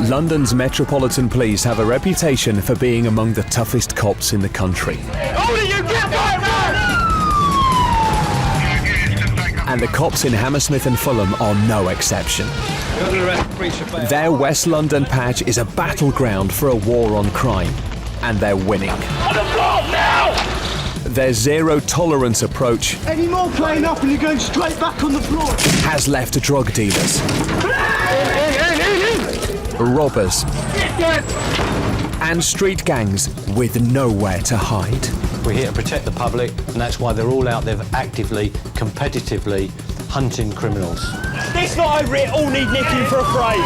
London's Metropolitan Police have a reputation for being among the toughest cops in the country. And the cops in Hammersmith and Fulham are no exception. Their West London patch is a battleground for a war on crime, and they're winning. On the floor now! Their zero-tolerance approach any more playing up and you're going straight back on the floor. Has left drug dealers, robbers, and street gangs with nowhere to hide. We're here to protect the public, and that's why they're all out there actively, competitively hunting criminals. This lot over here all need nicking for a fray.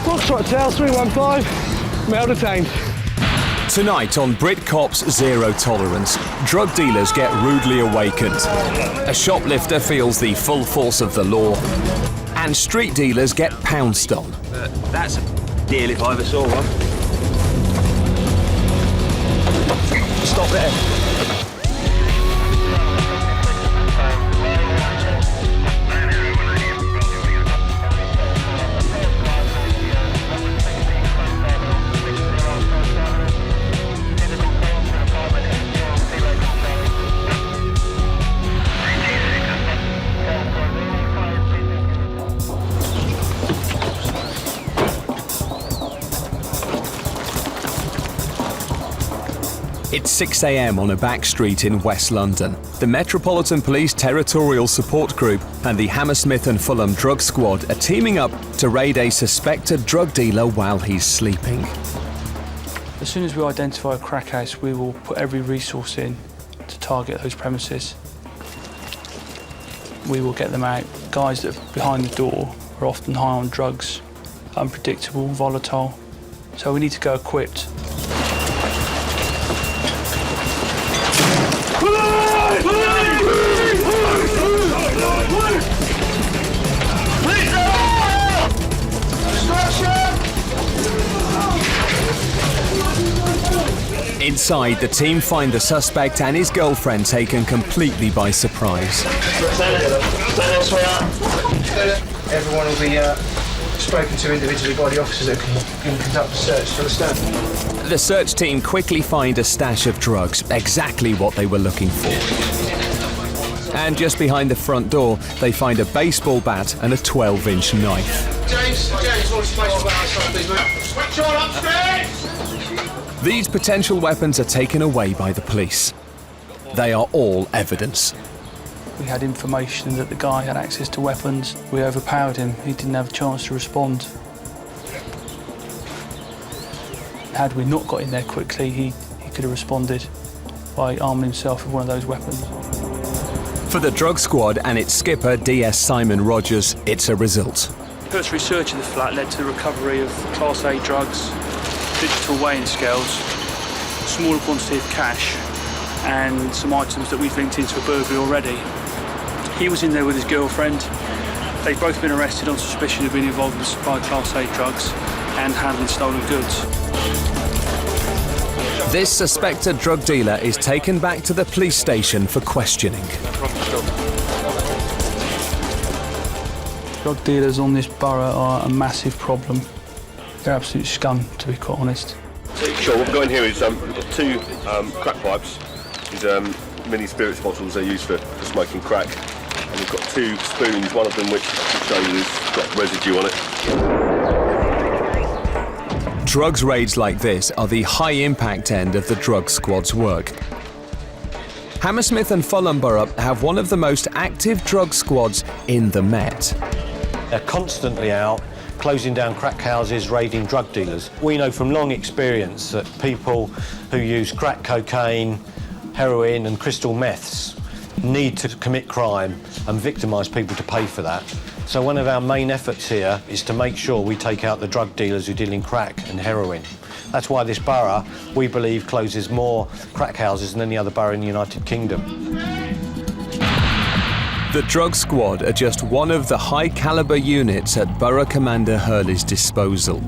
Foxtrot Tail 315, male detained. Tonight on Brit Cops Zero Tolerance, drug dealers get rudely awakened. A shoplifter feels the full force of the law, and street dealers get pounced on. That's a deal if I ever saw one. Stop there. It's 6 a.m. on a back street in West London. The Metropolitan Police Territorial Support Group and the Hammersmith and Fulham Drug Squad are teaming up to raid a suspected drug dealer while he's sleeping. As soon as we identify a crack house, we will put every resource in to target those premises. We will get them out. Guys that are behind the door are often high on drugs, unpredictable, volatile, so we need to go equipped. Inside, the team find the suspect and his girlfriend taken completely by surprise. Everyone will be spoken to individually by the officers that can conduct a search for the stand. The search team quickly find a stash of drugs, exactly what they were looking for. And just behind the front door, they find a baseball bat and a 12-inch knife. James, want to space for outside, please, mate? Switch on upstairs! These potential weapons are taken away by the police. They are all evidence. We had information that the guy had access to weapons. We overpowered him. He didn't have a chance to respond. Had we not got in there quickly, he could have responded by arming himself with one of those weapons. For the drug squad and its skipper, DS Simon Rogers, it's a result. Cursory search of the flat led to the recovery of Class A drugs, digital weighing scales, a smaller quantity of cash, and some items that we've linked into a burglary already. He was in there with his girlfriend. They've both been arrested on suspicion of being involved in the supply of Class A drugs and handling stolen goods. This suspected drug dealer is taken back to the police station for questioning. Drug dealers on this borough are a massive problem. They're absolute scum, to be quite honest. Sure, what we've got in here is we've got two crack pipes. These mini spirits bottles they use for smoking crack. And we've got two spoons, one of them which I can show you has got residue on it. Drugs raids like this are the high-impact end of the drug squad's work. Hammersmith and Fulham Borough have one of the most active drug squads in the Met. They're constantly out, closing down crack houses, raiding drug dealers. We know from long experience that people who use crack cocaine, heroin and crystal meths need to commit crime and victimise people to pay for that. So one of our main efforts here is to make sure we take out the drug dealers who deal in crack and heroin. That's why this borough, we believe, closes more crack houses than any other borough in the United Kingdom. The drug squad are just one of the high-caliber units at Borough Commander Hurley's disposal.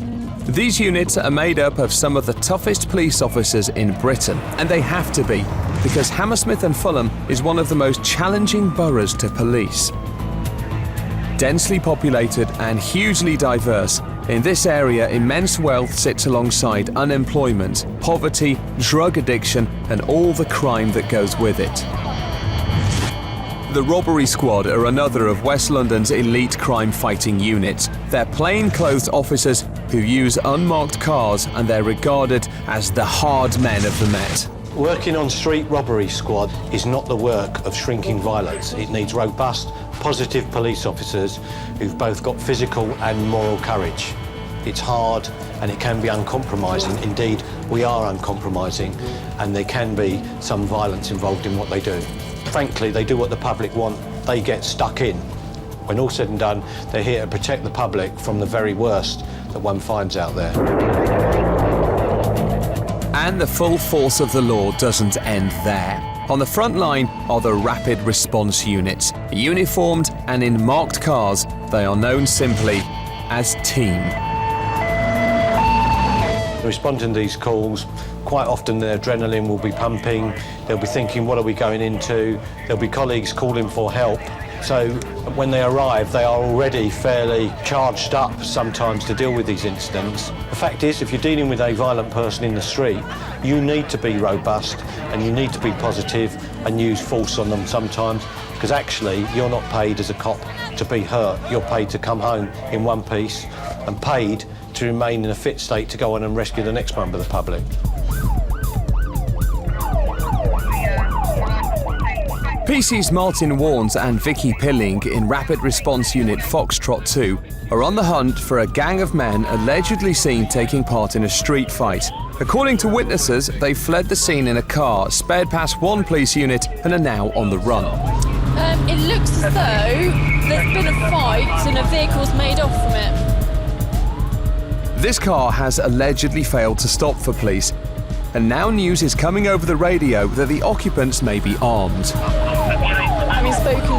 These units are made up of some of the toughest police officers in Britain, and they have to be, because Hammersmith and Fulham is one of the most challenging boroughs to police. Densely populated and hugely diverse, In this area, immense wealth sits alongside unemployment, poverty, drug addiction, and all the crime that goes with it. The Robbery Squad are another of West London's elite crime-fighting units. They're plain-clothes officers who use unmarked cars, and they're regarded as the hard men of the Met. Working on Street Robbery Squad is not the work of shrinking violence. It needs robust, positive police officers who've both got physical and moral courage. It's hard and it can be uncompromising. Indeed, we are uncompromising, and there can be some violence involved in what they do. Frankly, they do what the public want. They get stuck in. When all said and done, they're here to protect the public from the very worst that one finds out there. And the full force of the law doesn't end there. On the front line are the Rapid Response Units. Uniformed and in marked cars, they are known simply as Team. Responding to these calls, quite often their adrenaline will be pumping. They'll be thinking, what are we going into? There'll be colleagues calling for help. So when they arrive, they are already fairly charged up sometimes to deal with these incidents. The fact is, if you're dealing with a violent person in the street, you need to be robust and you need to be positive and use force on them sometimes, because actually you're not paid as a cop to be hurt. You're paid to come home in one piece and paid to remain in a fit state to go on and rescue the next member of the public. PC's Martin Warnes and Vicky Pilling in Rapid Response Unit Foxtrot 2 are on the hunt for a gang of men allegedly seen taking part in a street fight. According to witnesses, they fled the scene in a car, sped past one police unit and are now on the run. It looks as though there's been a fight and a vehicle's made off from it. This car has allegedly failed to stop for police, and now news is coming over the radio that the occupants may be armed. Having spoken,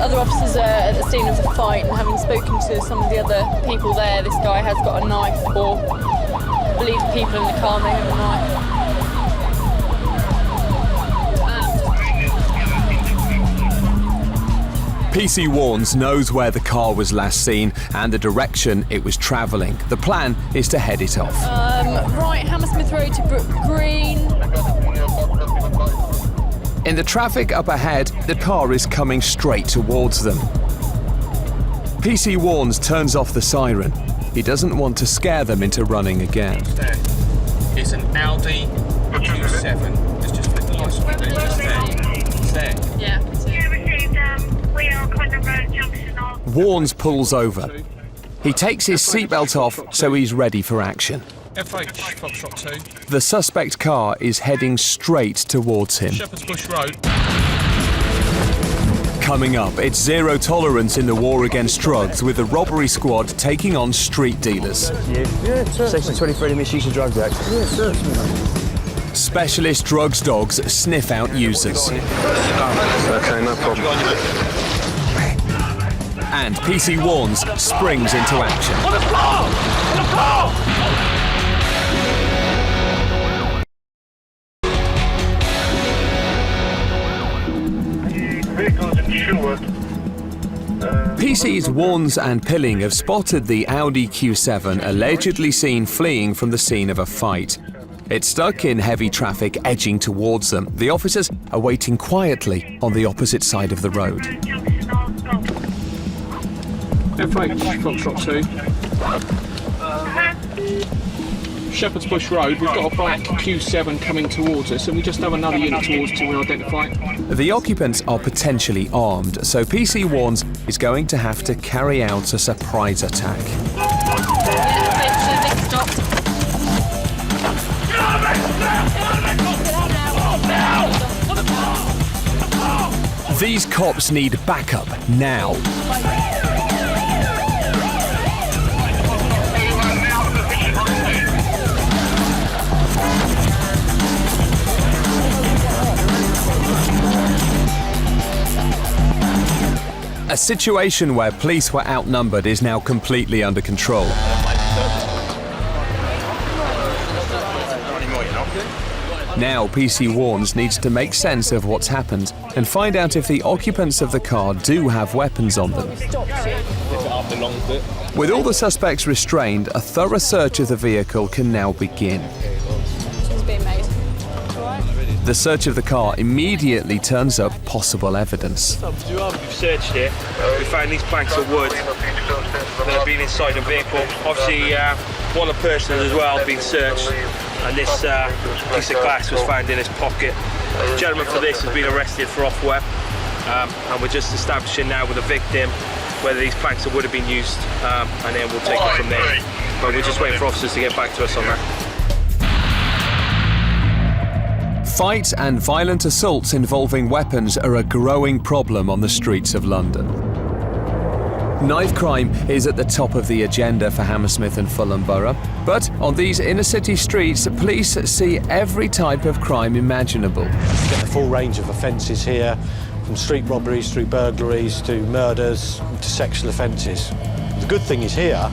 other officers are at the scene of the fight, and having spoken to some of the other people there, this guy has got a knife, or I believe the people in the car may have a knife. PC Warnes knows where the car was last seen and the direction it was travelling. The plan is to head it off. Right, Hammersmith Road to Brook Green. In the traffic up ahead, the car is coming straight towards them. PC Warnes turns off the siren. He doesn't want to scare them into running again. It's an Audi Q7. It's just the license plate. It's there. Yeah. Warnes pulls over. He takes his seatbelt off so he's ready for action. FH Foxtrot 2. The suspect car is heading straight towards him. Shepherd's Bush Road. Coming up, it's zero tolerance in the war against drugs, with the Robbery Squad taking on street dealers. Yeah, Section 23 of the Misuse of Drugs Act. Yeah, certainly. Specialist drugs dogs sniff out users. Okay, no problem. And PC Warnes springs into action. On the floor! On the floor! PC's Warnes and Pilling have spotted the Audi Q7 allegedly seen fleeing from the scene of a fight. It's stuck in heavy traffic edging towards them. The officers are waiting quietly on the opposite side of the road. FH Foxtrot 2. Shepherd's Bush Road, we've got a black Q7 coming towards us, and we just have another unit towards to identify it. The occupants are potentially armed, so PC Warnes is going to have to carry out a surprise attack. These cops need backup now. A situation where police were outnumbered is now completely under control. Now PC Warnes needs to make sense of what's happened and find out if the occupants of the car do have weapons on them. the long bit. With all the suspects restrained, a thorough search of the vehicle can now begin. It's being made. The search of the car immediately turns up possible evidence. We've searched it. We found these planks of wood that have been inside the vehicle. Obviously, one of the persons as well been searched, and this piece of glass was found in his pocket. The gentleman for this has been arrested for off-web, and we're just establishing now with the victim whether these planks of wood have been used, and then we'll take it from there. But we're just waiting for officers to get back to us on that. Fights and violent assaults involving weapons are a growing problem on the streets of London. Knife crime is at the top of the agenda for Hammersmith and Fulham Borough, but on these inner-city streets, police see every type of crime imaginable. You get the full range of offences here, from street robberies through burglaries to murders to sexual offences. The good thing is here,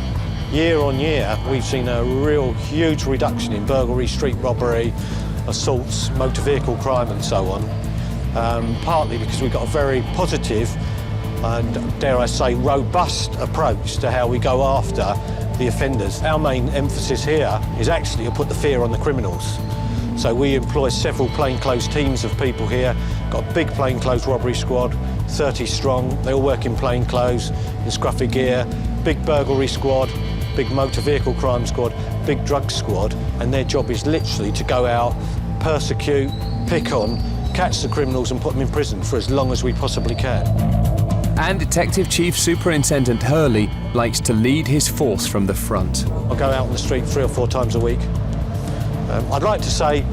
year on year, we've seen a real huge reduction in burglary, street robbery, assaults, motor vehicle crime and so on, partly because we've got a very positive and, dare I say, robust approach to how we go after the offenders. Our main emphasis here is actually to put the fear on the criminals. So we employ several plainclothes teams of people here, got a big plainclothes robbery squad, 30 strong, they all work in plainclothes, in scruffy gear, big burglary squad, big motor vehicle crime squad, big drug squad, and their job is literally to go out, persecute, pick on, catch the criminals and put them in prison for as long as we possibly can. And Detective Chief Superintendent Hurley likes to lead his force from the front. I go out on the street 3 or 4 times a week. I'd like to say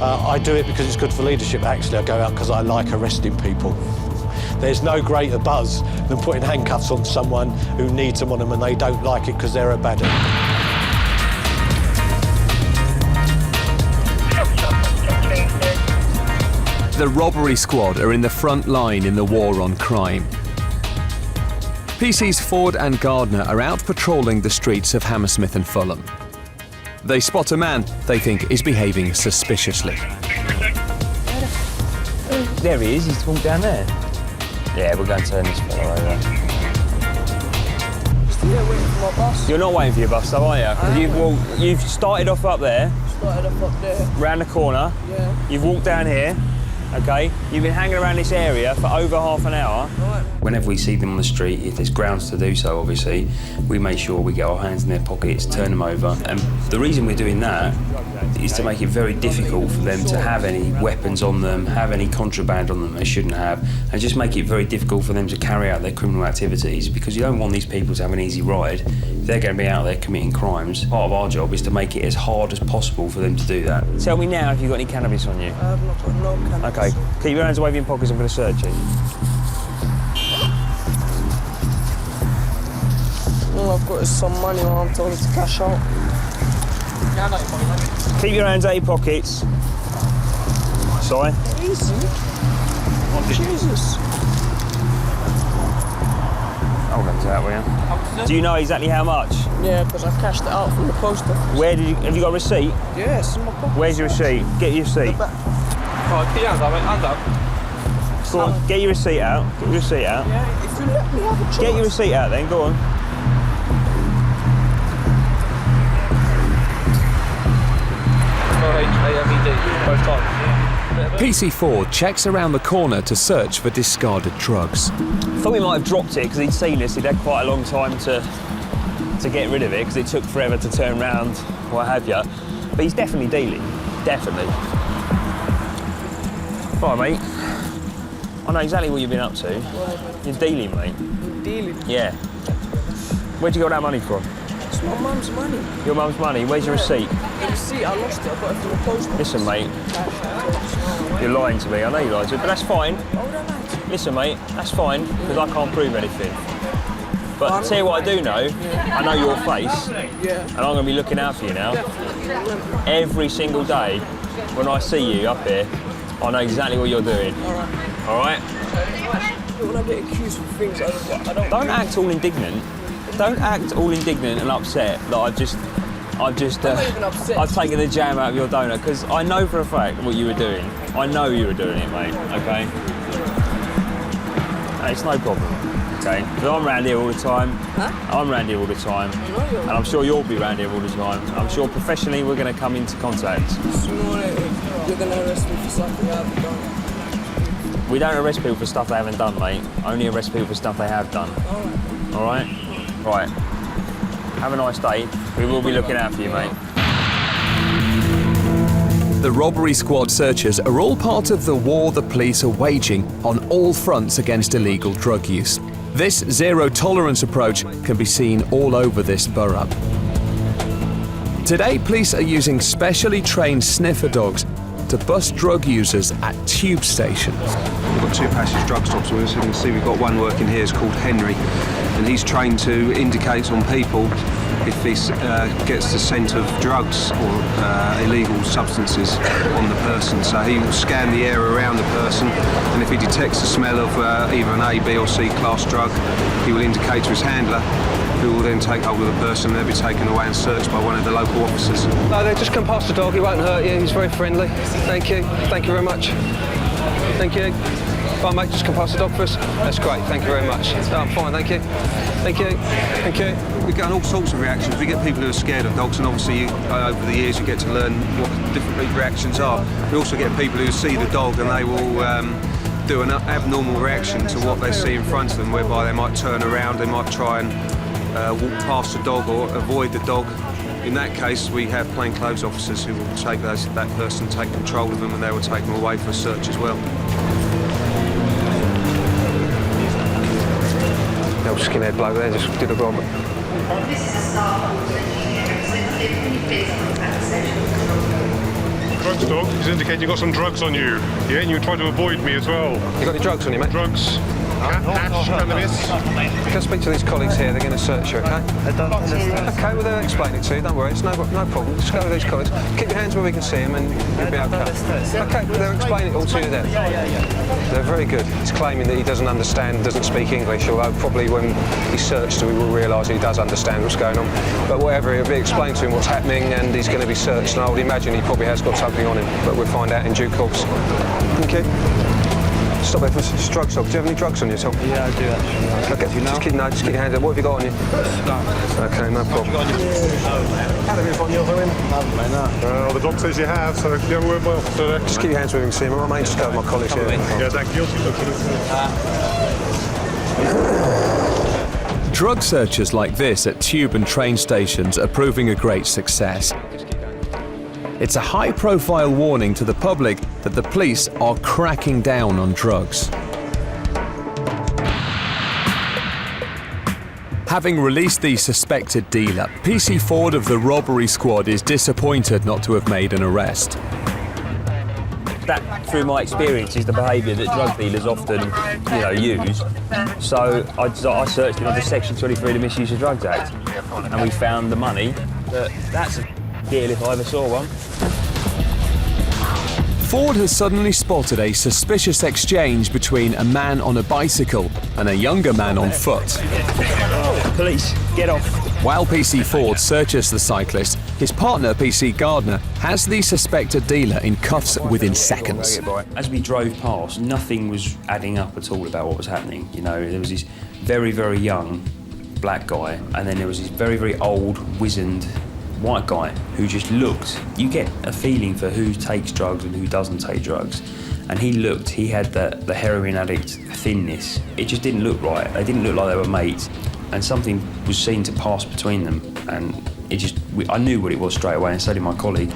I do it because it's good for leadership. Actually, I go out because I like arresting people. There's no greater buzz than putting handcuffs on someone who needs them on them and they don't like it because they're a baddie. The robbery squad are in the front line in the war on crime. PCs Ford and Gardner are out patrolling the streets of Hammersmith and Fulham. They spot a man they think is behaving suspiciously. There he is, he's walked down there. Yeah, we're going to turn this fellow over. Still waiting for my bus. You're not waiting for your bus, though, are you? You've started off up there. Started up there. Round the corner. Yeah. You've walked down here. Okay, you've been hanging around this area for over half an hour. Right. Whenever we see them on the street, if there's grounds to do so, obviously, we make sure we get our hands in their pockets, turn them over. And the reason we're doing that is to make it very difficult for them to have any weapons on them, have any contraband on them they shouldn't have, and just make it very difficult for them to carry out their criminal activities, because you don't want these people to have an easy ride. If they're going to be out there committing crimes, part of our job is to make it as hard as possible for them to do that. Tell me now if you've got any cannabis on you. I've not got no cannabis. Okay, keep your hands away from your pockets, I'm going to search you. All I've got is some money when I'm told to cash out. Keep your hands out of your pockets. Sorry? Easy. Jesus. Hold on to that, will you? Do you know exactly how much? Yeah, because I cashed it out from the post office. Where did you, have you got a receipt? Yeah, it's in my pocket. Where's your receipt? Get your receipt. Right, keep your hands up, mate. Hand up. Go on, get your receipt out. Get your receipt out. Yeah, if you let me have a chance. Get your receipt out then, go on. both times. PC Ford checks around the corner to search for discarded drugs. Thought we might have dropped it because he'd seen us. He'd had quite a long time to get rid of it because it took forever to turn round, what have you. But he's definitely dealing, definitely. Right, mate. I know exactly what you've been up to. You're dealing, mate. Dealing? Yeah. Where'd you get that money from? It's my mum's money. Your mum's money? Where's your receipt? The receipt, I lost it. I got it from the post office. Listen, mate. You're lying to me. I know you're lying to me, but that's fine. Listen, mate, that's fine, because I can't prove anything. But I'll tell you what I do know, I know your face, and I'm going to be looking out for you now. Every single day, when I see you up here, I know exactly what you're doing. All right? When I get accused of things, I don't act all indignant. Don't act all indignant and upset that I've taken the jam out of your donut, because I know for a fact what you were doing. I know you were doing it, mate, okay? And it's no problem. okay? Because I'm round here all the time. Huh? I'm round here all the time. And I'm sure you'll be round here all the time. I'm sure professionally we're going to come into contact. You're going to arrest me for something I haven't done. We don't arrest people for stuff they haven't done, mate. Only arrest people for stuff they have done. All right? Right. Have a nice day. We will be looking out for you, mate. The robbery squad searches are all part of the war the police are waging on all fronts against illegal drug use. This zero-tolerance approach can be seen all over this borough. Today, police are using specially trained sniffer dogs to bust drug users at tube stations. We've got 2 passage drug stops with us. You can see we've got one working here, it's called Henry, and he's trained to indicate on people if he gets the scent of drugs or illegal substances on the person. So he will scan the area around the person, and if he detects the smell of either an A, B or C class drug, he will indicate to his handler, who will then take hold of the person and they'll be taken away and searched by one of the local officers. No, they just come past the dog, he won't hurt you, he's very friendly. Thank you very much. Thank you. Fine, mate, just come past the dog for us. That's great, thank you very much. No, I'm fine, thank you. Thank you. Thank you. We get all sorts of reactions. We get people who are scared of dogs, and obviously over the years you get to learn what different reactions are. We also get people who see the dog and they will do an abnormal reaction to what they see in front of them, whereby they might turn around, they might try and walk past the dog or avoid the dog. In that case, we have plainclothes officers who will take that person, take control of them, and they will take them away for a search as well. The old skinhead bloke there just did a rob. Drugs dog, he's indicating you got some drugs on you. Yeah, and you tried to avoid me as well. You got any drugs on you, mate? Drugs. Hash, cannabis. Can I speak to these colleagues here? They're going to search you, okay? I don't understand. Okay, well, they'll explain it to you. Don't worry, it's no problem. Just go with these colleagues. Keep your hands where we can see them and you'll be okay. Okay, well, they'll explain it all to you then. They're very good. He's claiming that he doesn't understand, doesn't speak English, although probably when he's searched we will realise he does understand what's going on. But whatever, it'll be explained to him what's happening and he's going to be searched, and I would imagine he probably has got something on him, but we'll find out in due course. Okay. Stop there for a drug stop. Do you have any drugs on you at all? Yeah, I do actually. Okay, just keep your hands up. What have you got on you? No. Okay, no problem. Well, the dog says you have, so you have a word with my officer there. Just keep your hands where we can see him, all right, mate? Just go with my colleagues here. Yeah, thank you. Drug searches like this at tube and train stations are proving a great success. It's a high-profile warning to the public that the police are cracking down on drugs. Having released the suspected dealer, PC Ford of the robbery squad is disappointed not to have made an arrest. That, through my experience, is the behaviour that drug dealers often, use. So I searched it under Section 23 of the Misuse of Drugs Act, and we found the money. That's a deal if I ever saw one. Ford has suddenly spotted a suspicious exchange between a man on a bicycle and a younger man on foot. Police, get off. While PC Ford searches the cyclist, his partner, PC Gardner, has the suspected dealer in cuffs within seconds. As we drove past, nothing was adding up at all about what was happening. There was this very, very young black guy, and then there was this very, very old, wizened white guy who just looked. You get a feeling for who takes drugs and who doesn't take drugs. And he had the heroin addict thinness. It just didn't look right. They didn't look like they were mates. And something was seen to pass between them. And I knew what it was straight away, and so did my colleague.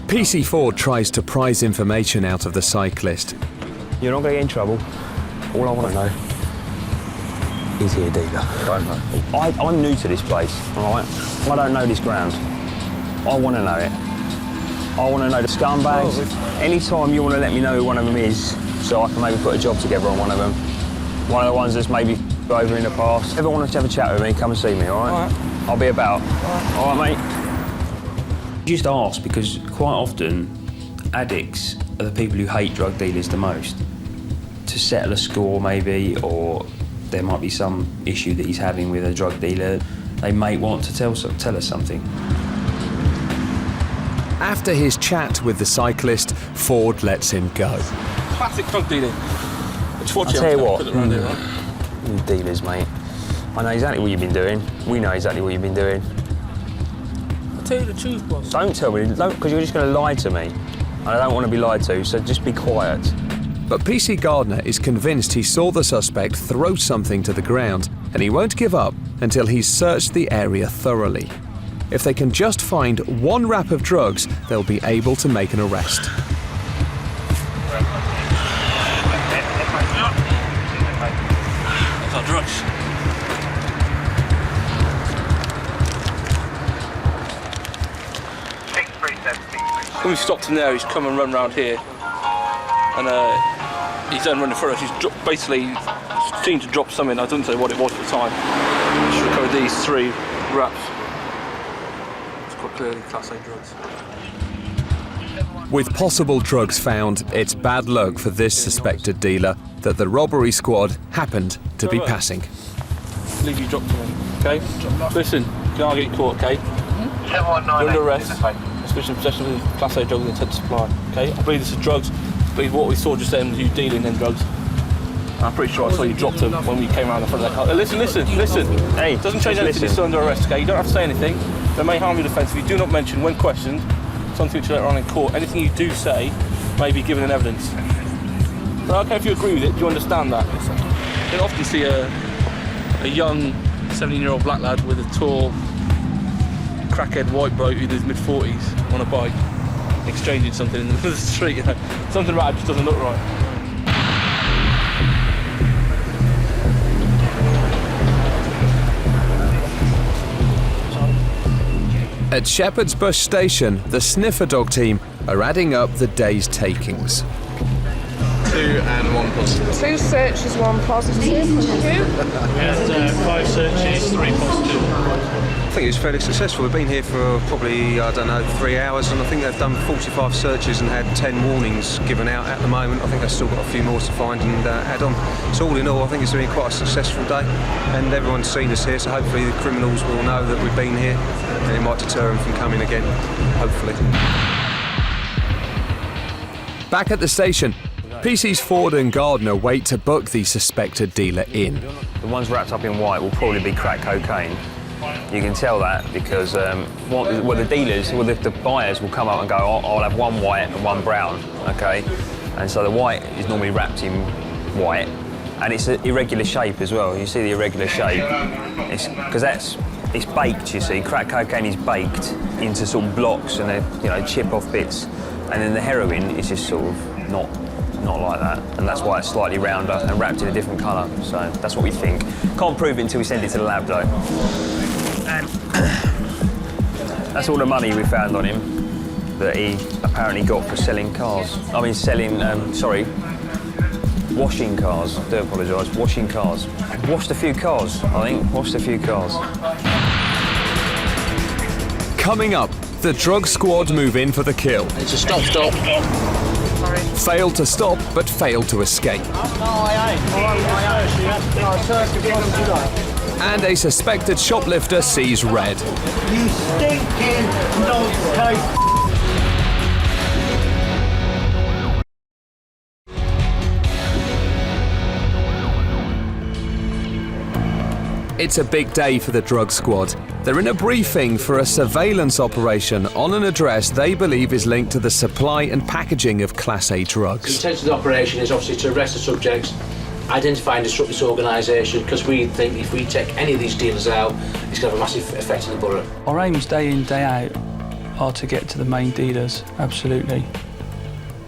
PC Ford tries to prise information out of the cyclist. You're not going to get in trouble. All I want to know, is he a dealer? Don't know. I'm new to this place, all right? I don't know this ground. I want to know it. I want to know the scumbags. Anytime you want to let me know who one of them is, so I can maybe put a job together on one of them. One of the ones that's maybe over in the past. If ever want to have a chat with me, come and see me, all right? All right. I'll be about. All right, mate? Just ask, because quite often addicts are the people who hate drug dealers the most. To settle a score maybe, or there might be some issue that he's having with a drug dealer, they may want to tell us something. After his chat with the cyclist, Ford lets him go. Classic drug dealing. I'll tell you what, you dealers, mate. I know exactly what you've been doing. We know exactly what you've been doing. I'll tell you the truth, boss. Don't tell me, because you're just going to lie to me. And I don't want to be lied to, so just be quiet. But PC Gardner is convinced he saw the suspect throw something to the ground, and he won't give up until he's searched the area thoroughly. If they can just find one wrap of drugs, they'll be able to make an arrest. That's our drugs. When we stopped him there, he's come and run round here, and he's then running for us. He's basically seemed to drop something. I don't know what it was at the time. He's recovered these 3 wraps. It's quite clearly Class A drugs. With possible drugs found, it's bad luck for this suspected dealer that the robbery squad happened to be passing. I believe you dropped something, okay? Listen, you can't get caught, okay? You're under arrest. Suspicion of possession of Class A drugs and intent to supply, okay? I believe this is drugs. I believe what we saw just then was you dealing in drugs. And I'm pretty sure I saw you dropped them when we came around the front of that car. Listen. Hey, doesn't change anything, you're still under arrest, okay? You don't have to say anything. There may harm your defence if you do not mention, when questioned, something which later on in court, anything you do say may be given in evidence. But okay, if you agree with it, do you understand that? You often see a young 17-year-old black lad with a tall, crackhead white bloke in his mid-40s on a bike, exchanging something in the middle of the street, you know. Something about it just doesn't look right. At Shepherd's Bush Station, the sniffer dog team are adding up the day's takings. 2 and 1 positive. 2 searches, 1 positive. We had 5 searches, 3 positive. I think it's fairly successful. We've been here for probably, 3 hours, and I think they've done 45 searches and had 10 warnings given out at the moment. I think they've still got a few more to find and add on. So all in all, I think it's been quite a successful day, and everyone's seen us here, so hopefully the criminals will know that we've been here, and it might deter them from coming again, hopefully. Back at the station, PC's Ford and Gardner wait to book the suspected dealer in. The ones wrapped up in white will probably be crack cocaine. You can tell that because the buyers will come up and go, I'll have 1 white and 1 brown, okay? And so the white is normally wrapped in white, and it's an irregular shape as well. You see the irregular shape, because it's baked. You see, crack cocaine is baked into sort of blocks and they chip off bits, and then the heroin is just sort of not like that, and that's why it's slightly rounder and wrapped in a different colour. So that's what we think. Can't prove it until we send it to the lab, though. And that's all the money we found on him that he apparently got for selling cars. I mean, washing cars. I do apologise. Washing cars. Washed a few cars, I think. Washed a few cars. Coming up, the drug squad move in for the kill. It's a stop. Failed to stop, but failed to escape. And a suspected shoplifter sees red. You stinking nutcase! It's a big day for the drug squad. They're in a briefing for a surveillance operation on an address they believe is linked to the supply and packaging of Class A drugs. The intent of the operation is obviously to arrest the subjects, identify and disrupt this organisation, because we think if we take any of these dealers out, it's going to have a massive effect in the borough. Our aims day in, day out are to get to the main dealers, absolutely.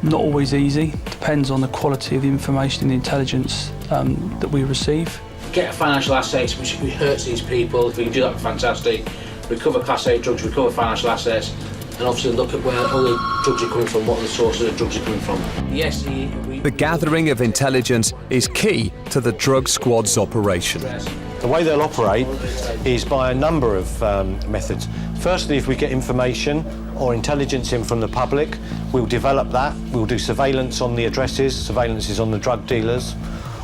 Not always easy, depends on the quality of the information and the intelligence that we receive. Get financial assets which hurts these people. If we can do that, fantastic. Recover Class A drugs, recover financial assets, and obviously look at where all the drugs are coming from, what the sources of drugs are coming from. Yes, the gathering of intelligence is key to the drug squad's operation. The way they'll operate is by a number of methods. Firstly, if we get information or intelligence in from the public, we'll develop that. We'll do surveillance on the addresses, surveillances on the drug dealers.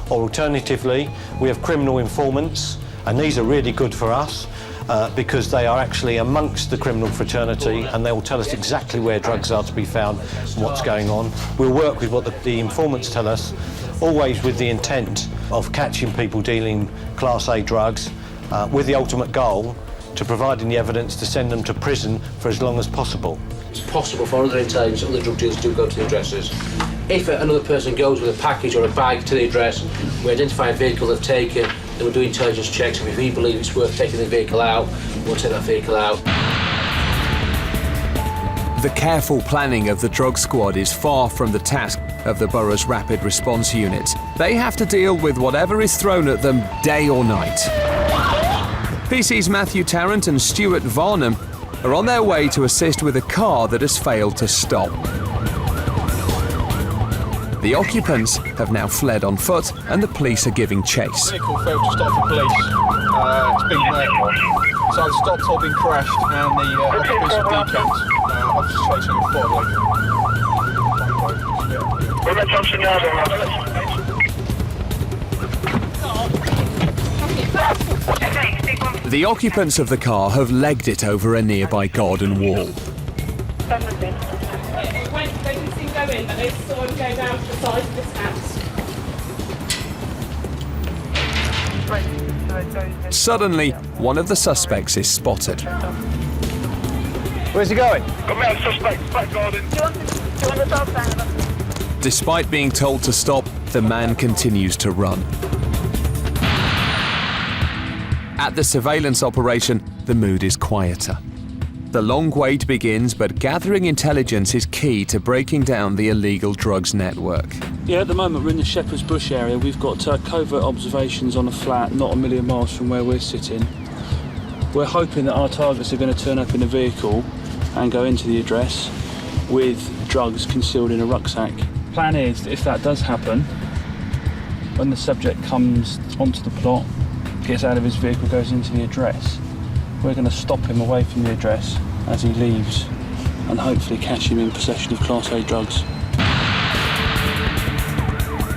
Or alternatively, we have criminal informants, and these are really good for us. because they are actually amongst the criminal fraternity and they will tell us exactly where drugs are to be found and what's going on. We'll work with what the informants tell us, always with the intent of catching people dealing Class A drugs, with the ultimate goal to providing the evidence to send them to prison for as long as possible. It's possible for other intelligence, other drug dealers to go to the addresses. If another person goes with a package or a bag to the address, we identify a vehicle they've taken, then we'll do intelligence checks, and if we believe it's worth taking the vehicle out, we'll take that vehicle out. The careful planning of the drug squad is far from the task of the borough's rapid response units. They have to deal with whatever is thrown at them day or night. PC's Matthew Tarrant and Stuart Varnham are on their way to assist with a car that has failed to stop. The occupants have now fled on foot and the police are giving chase. The vehicle failed to stop for police. It's been it's either stopped or been crashed, and the occupants have decamped. Officers chasing them forward. The occupants of the car have legged it over a nearby garden wall. They didn't see him go in, but they saw him go down to the side of this house. Suddenly, one of the suspects is spotted. Where's he going? Got me a suspect, back garden. Do you want the dog down? Despite being told to stop, the man continues to run. At the surveillance operation, the mood is quieter. The long wait begins, but gathering intelligence is key to breaking down the illegal drugs network. Yeah, at the moment we're in the Shepherd's Bush area. We've got covert observations on a flat not a million miles from where we're sitting. We're hoping that our targets are going to turn up in a vehicle and go into the address with drugs concealed in a rucksack. Plan is, if that does happen, when the subject comes onto the plot, gets out of his vehicle, goes into the address, we're going to stop him away from the address as he leaves and hopefully catch him in possession of Class A drugs.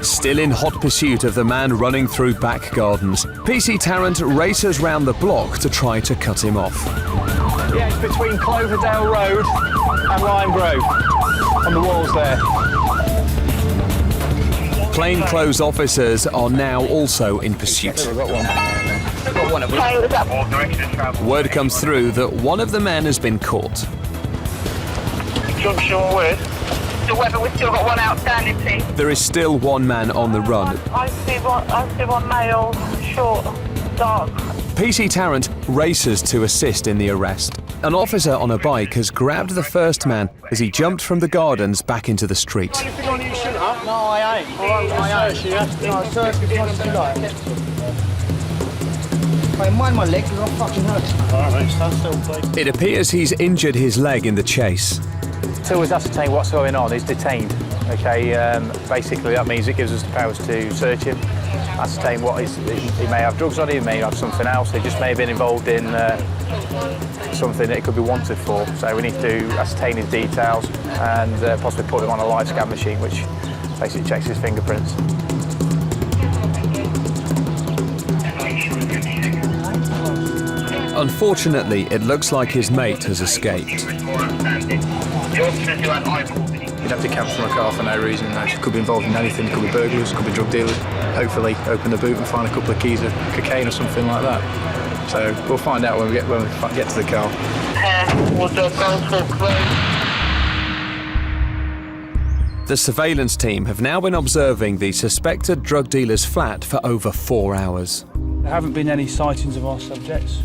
Still in hot pursuit of the man running through back gardens, PC Tarrant races round the block to try to cut him off. Yeah, it's between Cloverdale Road and Lime Grove, on the walls there. Plainclothes officers are now also in pursuit. Word comes through that one of the men has been caught. Junction with? So whether we've still got one outstanding, please. There is still one man on the run. I see one male, short, dark. PC Tarrant races to assist in the arrest. An officer on a bike has grabbed the first man as he jumped from the gardens back into the street. Anything on you, shooter? No, I ain't. I ain't. No, search if you want to do that. Hey, mind my leg, because I'm fucking hurt. Alright, mate, stand still, please. It appears he's injured his leg in the chase. Until we've ascertained what's going on, he's detained. Okay, basically that means it gives us the powers to search him, ascertain what he may have drugs on him, he may have something else, he just may have been involved in something that he could be wanted for. So we need to ascertain his details and possibly put him on a live scan machine, which basically checks his fingerprints. Unfortunately, it looks like his mate has escaped. You'd have to camp from a car for no reason. It could be involved in anything. It could be burglars, could be drug dealers. Hopefully, open the boot and find a couple of keys of cocaine or something like that. So we'll find out when we get to the car. The surveillance team have now been observing the suspected drug dealer's flat for over 4 hours. There haven't been any sightings of our subjects,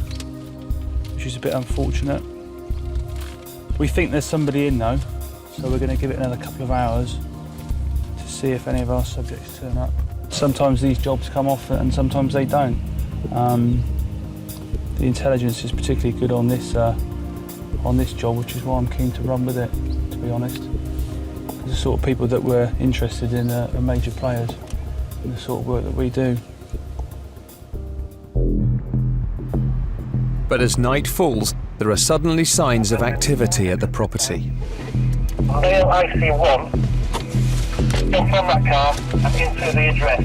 which is a bit unfortunate. We think there's somebody in though, so we're going to give it another couple of hours to see if any of our subjects turn up. Sometimes these jobs come off and sometimes they don't. The intelligence is particularly good on this job, which is why I'm keen to run with it, to be honest. The sort of people that we're interested in are major players in the sort of work that we do. But as night falls, there are suddenly signs of activity at the property. Male AC1, jump from that car and into the address.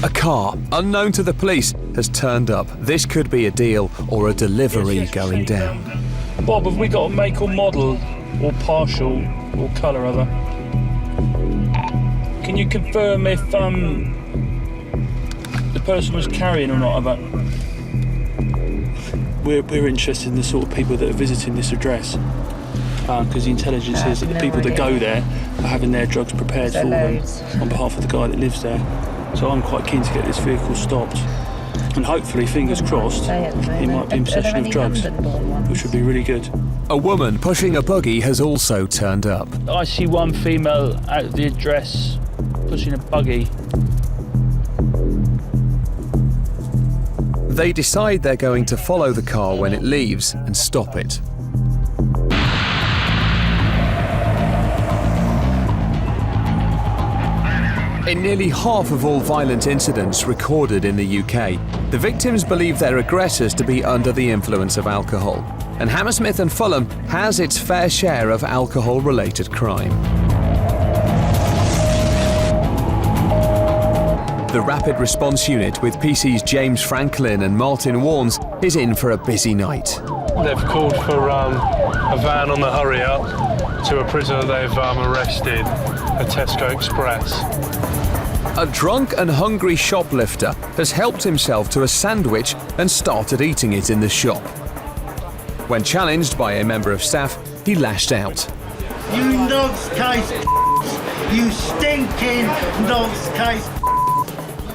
A car, unknown to the police, has turned up. This could be a deal or a delivery going down. Bob, have we got a make or model or partial or colour other? Can you confirm if the person was carrying or not of it? We're interested in the sort of people that are visiting this address, because the intelligence says that the people that go there are having their drugs prepared for them on behalf of the guy that lives there. So I'm quite keen to get this vehicle stopped, and hopefully, fingers crossed, he might be in possession of drugs, which would be really good. A woman pushing a buggy has also turned up. I see one female at the address pushing a buggy. They decide they're going to follow the car when it leaves and stop it. In nearly half of all violent incidents recorded in the UK, the victims believe their aggressors to be under the influence of alcohol. And Hammersmith and Fulham has its fair share of alcohol-related crime. The Rapid Response Unit with PC's James Franklin and Martin Warnes is in for a busy night. They've called for a van on the hurry up to a prisoner they've arrested, a Tesco Express. A drunk and hungry shoplifter has helped himself to a sandwich and started eating it in the shop. When challenged by a member of staff, he lashed out. You nutcase, you stinking nutcase.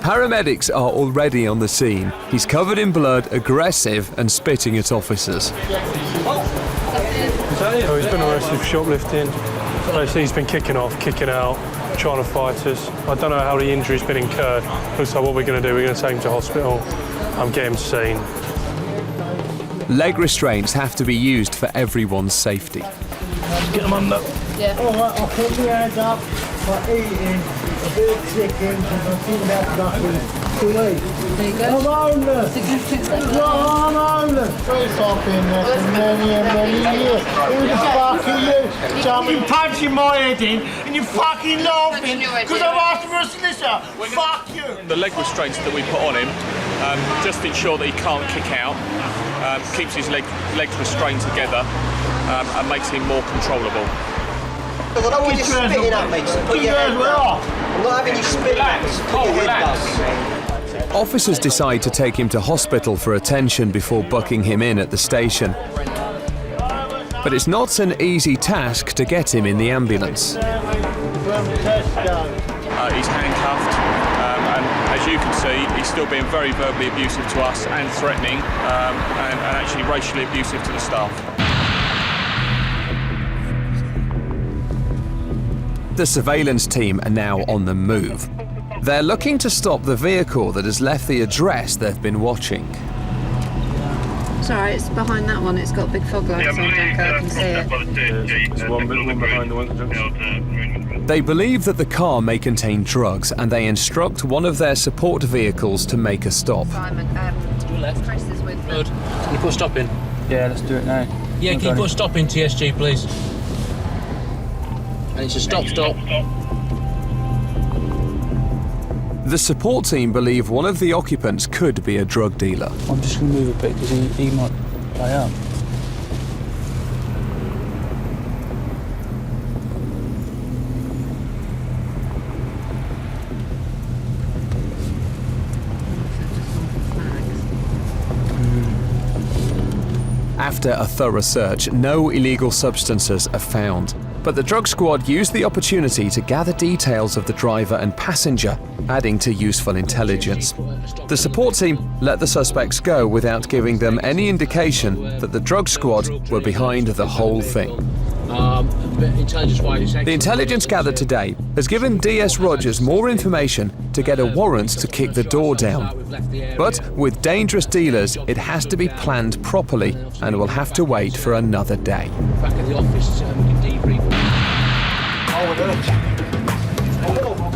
Paramedics are already on the scene. He's covered in blood, aggressive and spitting at officers. Oh, he's been arrested for shoplifting. Basically, he's been kicking off, kicking out, trying to fight us. I don't know how the injury's been incurred. Looks like what we're going to do, we're going to take him to hospital and get him seen. Leg restraints have to be used for everyone's safety. Get him under. Yeah. All right, I'll put my hands up for eating a bit of chicken because I'm thinking about nothing to eat. There you go. I'm homeless. I'm homeless. I've been there for many and many years. Who the fuck are you? You're punching my head in and you're fucking laughing because I've asked for a solicitor. Fuck you. The leg restraints that we put on him just ensure that he can't kick out, keeps his legs restrained together and makes him more controllable. I don't want you spitting at me, so put your head down. I'm not having you spitting at me, so put your head down. Officers decide to take him to hospital for attention before bucking him in at the station. But it's not an easy task to get him in the ambulance. He's handcuffed, and as you can see, he's still being very verbally abusive to us and threatening, and actually racially abusive to the staff. The surveillance team are now on the move. They're looking to stop the vehicle that has left the address they've been watching. It's alright, it's behind that one. It's got big fog lights on the back. I can see it. There's one behind the one. They believe that the car may contain drugs and they instruct one of their support vehicles to make a stop. Simon, Chris is with me. Good. Can you put a stop in? Yeah, let's do it now. Yeah, can you put a stop in TSG, please? And it's a stop. The support team believe one of the occupants could be a drug dealer. I'm just going to move a bit because he might play up. After a thorough search, no illegal substances are found. But the drug squad used the opportunity to gather details of the driver and passenger, adding to useful intelligence. The support team let the suspects go without giving them any indication that the drug squad were behind the whole thing. The intelligence gathered today has given DS Rogers more information to get a warrant to kick the door down. But with dangerous dealers, it has to be planned properly and will have to wait for another day. Back at the office, we can debrief.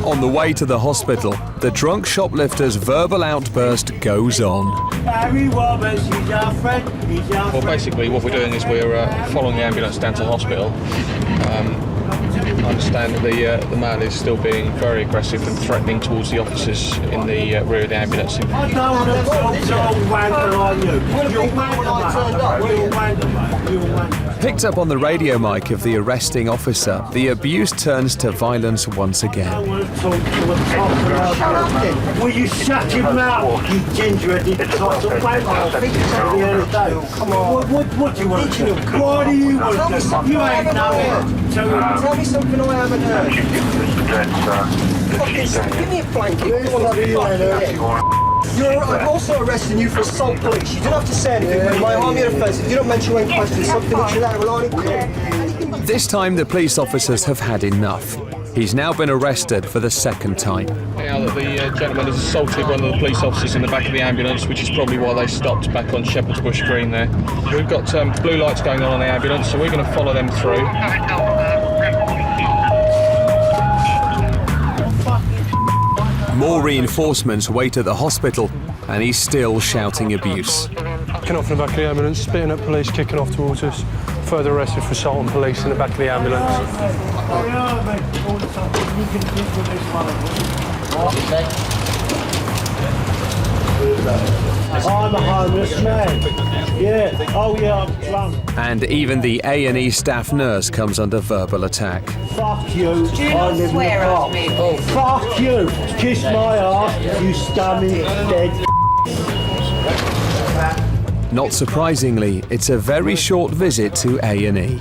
On the way to the hospital, the drunk shoplifter's verbal outburst goes on. Well, basically what we're doing is we're following the ambulance down to hospital. I understand that the man is still being very aggressive and threatening towards the officers in the rear of the ambulance. I don't want to talk to old wanker like you. You're wanker, mate. Picked up on the radio mic of the arresting officer, the abuse turns to violence once again. I want to talk to a top. Will you shut your mouth, you ginger-headed tot of wanker? Come on. What do you want to do? What do you want to do? You ain't know. Tell me something I haven't heard. Give me a blanket. I'm also arresting you for assault police. You don't have to say anything, but my army offence, if you don't mention when questioned, something which you're not relying on. This time the police officers have had enough. He's now been arrested for the second time. Now that the gentleman has assaulted one of the police officers in the back of the ambulance, which is probably why they stopped back on Shepherd's Bush Green there. We've got blue lights going on the ambulance, so we're going to follow them through. More reinforcements wait at the hospital, and he's still shouting abuse. Kicking off in the back of the ambulance, spitting at police, kicking off towards us. Further arrested for assault on police in the back of the ambulance. I'm a homeless man. Yeah. Oh yeah, I'm drunk. And even the A&E staff nurse comes under verbal attack. Fuck you. Do you not swear at me? Oh, fuck you. Kiss my ass, you scummy dead. Not surprisingly, it's a very short visit to A&E.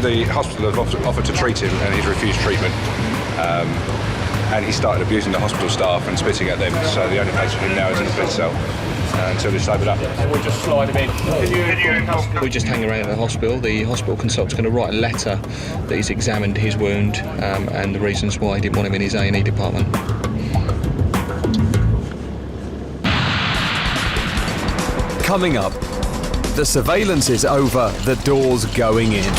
The hospital have offered to treat him and he's refused treatment. And he started abusing the hospital staff and spitting at them, so the only place for him now is in the police cell until they're sobered up. We'll just slide him in. We just hang around at the hospital consultant's going to write a letter that he's examined his wound and the reasons why he didn't want him in his A&E department. Coming up, the surveillance is over, the door's going in.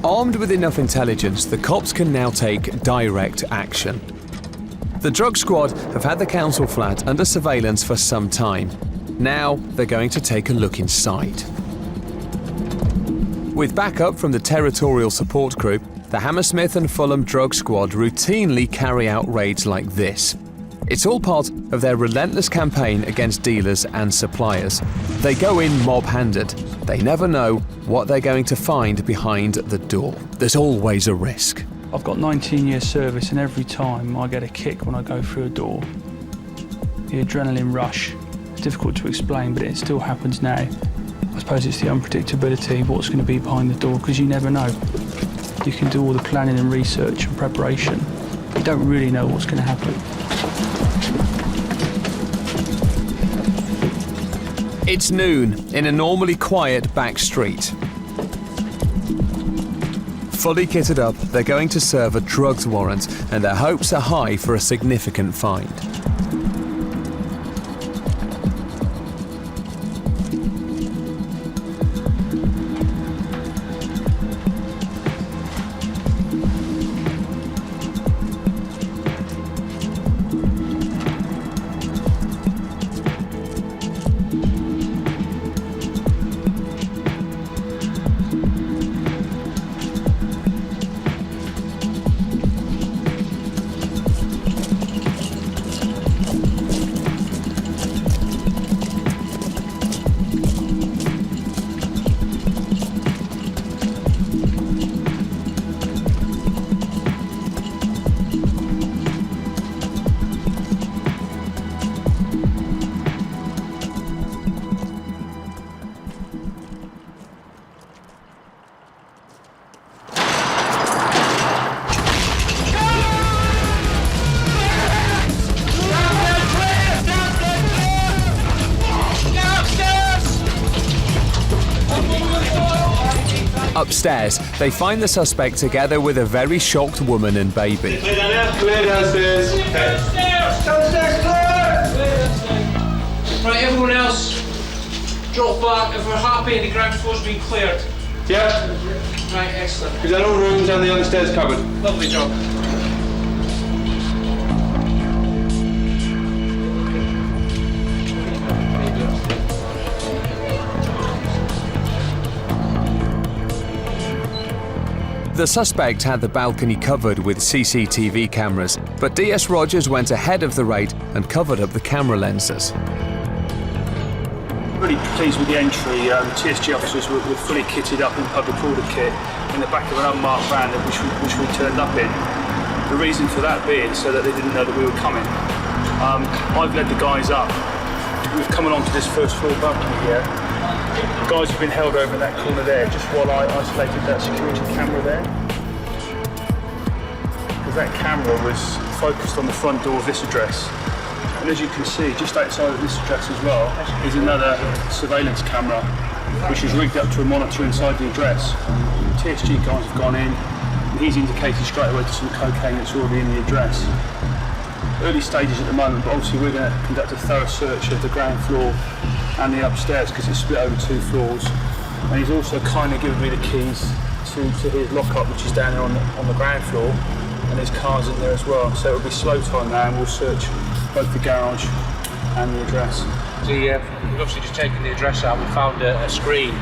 Armed with enough intelligence, the cops can now take direct action. The drug squad have had the council flat under surveillance for some time. Now they're going to take a look inside. With backup from the Territorial Support Group, the Hammersmith and Fulham drug squad routinely carry out raids like this. It's all part of their relentless campaign against dealers and suppliers. They go in mob-handed. They never know what they're going to find behind the door. There's always a risk. I've got 19 years service, and every time I get a kick when I go through a door. The adrenaline rush. It's difficult to explain, but it still happens now. I suppose it's the unpredictability of what's going to be behind the door, because you never know. You can do all the planning and research and preparation. You don't really know what's going to happen. It's noon in a normally quiet back street. Fully kitted up, they're going to serve a drugs warrant, and their hopes are high for a significant find. Upstairs, they find the suspect together with a very shocked woman and baby. Clear downstairs. Downstairs, clear! Right, everyone else, drop back. If we're happy and the ground floor's been cleared. Yeah. Right, excellent. We've done all rooms and the upstairs cupboard. Lovely job. The suspect had the balcony covered with CCTV cameras, but DS Rogers went ahead of the raid and covered up the camera lenses. Really pleased with the entry. The TSG officers were fully kitted up in public order kit in the back of an unmarked van which we turned up in. The reason for that being so that they didn't know that we were coming. I've led the guys up. We've come along to this first floor balcony here. The guys have been held over in that corner there just while I isolated that security camera there. Because that camera was focused on the front door of this address. And as you can see, just outside of this address as well, is another surveillance camera, which is rigged up to a monitor inside the address. The TSG guys have gone in, and he's indicated straight away to some cocaine that's already in the address. Early stages at the moment, but obviously we're going to conduct a thorough search of the ground floor and the upstairs because it's split over 2 floors. And he's also kindly given me the keys to his lockup, which is down there on the ground floor, and there's cars in there as well. So it'll be slow time now, and we'll search both the garage and the address. We've obviously just taken the address out. We found a screen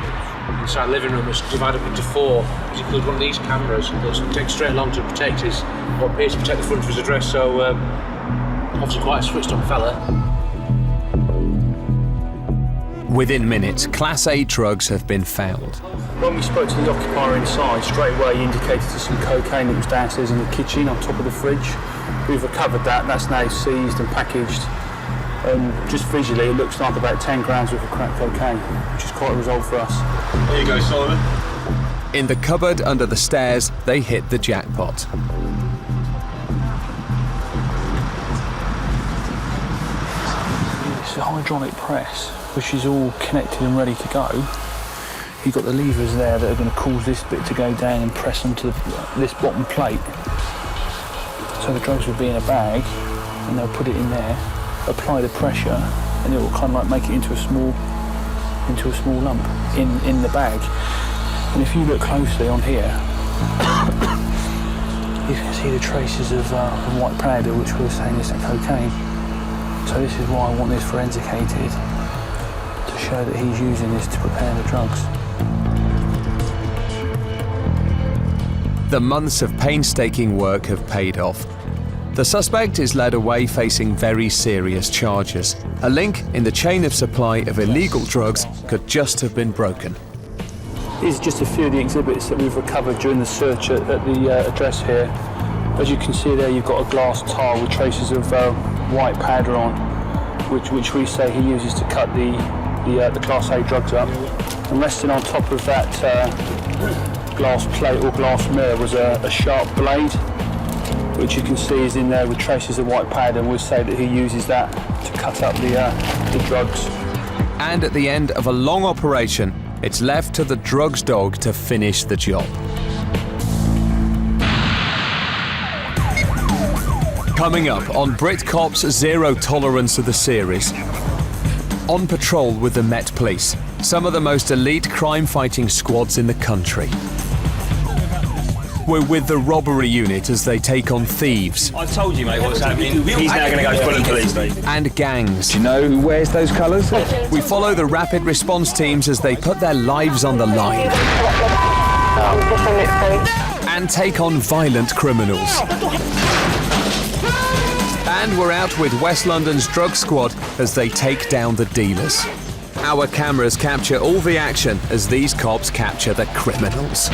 inside the living room that's divided up into 4, which includes one of these cameras that takes straight along to protect what appears to protect the front of his address. So obviously quite a switched on fella. Within minutes, Class A drugs have been found. When we spoke to the occupier inside, straight away he indicated to some cocaine that was downstairs in the kitchen on top of the fridge. We've recovered that, and that's now seized and packaged. Just visually, it looks like about 10 grams worth of crack cocaine, which is quite a result for us. There you go, Simon. In the cupboard under the stairs, they hit the jackpot. It's a hydraulic press, which is all connected and ready to go. You've got the levers there that are going to cause this bit to go down and press onto this bottom plate. So the drugs will be in a bag, and they'll put it in there, apply the pressure, and it will kind of like make it into a small lump in the bag. And if you look closely on here, you can see the traces of white powder, which we're saying is cocaine. So this is why I want this forensicated, to show that he's using this to prepare the drugs. The months of painstaking work have paid off. The suspect is led away facing very serious charges. A link in the chain of supply of illegal drugs could just have been broken. These are just a few of the exhibits that we've recovered during the search at the address here. As you can see there, you've got a glass tile with traces of white powder on, which we say he uses to cut the Class A drugs up. And resting on top of that glass plate or glass mirror was a sharp blade, which you can see is in there with traces of white powder, and we'll say that he uses that to cut up the drugs. And at the end of a long operation, it's left to the drugs dog to finish the job. Coming up on Brit Cops Zero Tolerance of the series. On patrol with the Met Police, some of the most elite crime-fighting squads in the country. We're with the Robbery unit as they take on thieves. I've told you, mate, what's happening. He's now going to go full of police, mate. And gangs. Do you know who wears those colours? We follow the rapid response teams as they put their lives on the line. And take on violent criminals. And we're out with West London's drug squad as they take down the dealers. Our cameras capture all the action as these cops capture the criminals.